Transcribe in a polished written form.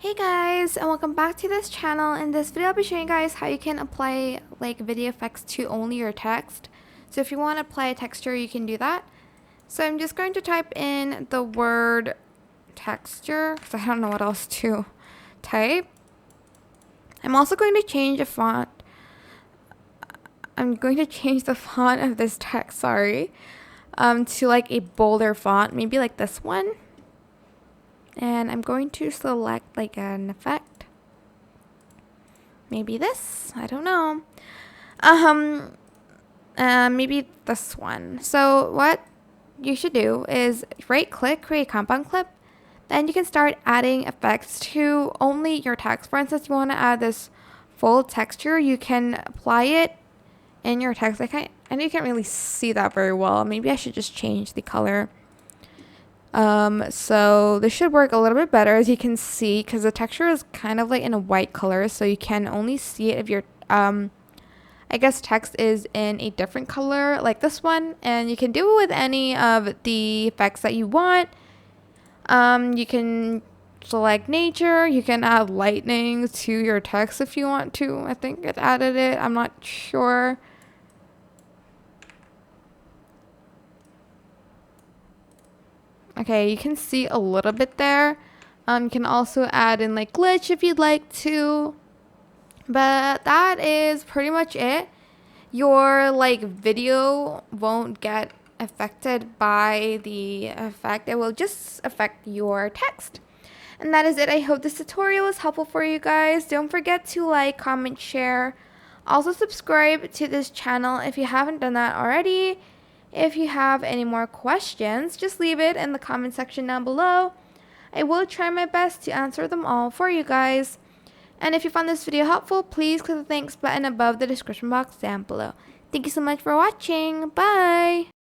Hey guys, and welcome back to this channel. In this video I'll be showing you guys how you can apply like video effects to only your text. So if you want to apply a texture, you can do that. So I'm just going to type in the word texture because I don't know what else to type. I'm also going to change the font. I'm going to change the font of this text, to like a bolder font, maybe like this one. And I'm going to select like an effect. Maybe this, I don't know. Maybe this one. So what you should do is right click, create compound clip. Then you can start adding effects to only your text. For instance, you want to add this full texture, you can apply it in your text. I know you can't really see that very well. Maybe I should just change the color. So this should work a little bit better, as you can see, because the texture is kind of like in a white color, so you can only see it if your I guess text is in a different color like this one. And you can do it with any of the effects that you want. You can select nature, you can add lightning to your text if you want to. I think it added it, I'm not sure. Okay, you can see a little bit there. You can also add in like glitch if you'd like to. But that is pretty much it. Your like video won't get affected by the effect. It will just affect your text. And that is it. I hope this tutorial was helpful for you guys. Don't forget to like, comment, share. Also subscribe to this channel if you haven't done that already. If you have any more questions, just leave it in the comment section down below. I will try my best to answer them all for you guys. And if you found this video helpful, please click the thanks button above the description box down below. Thank you so much for watching. Bye!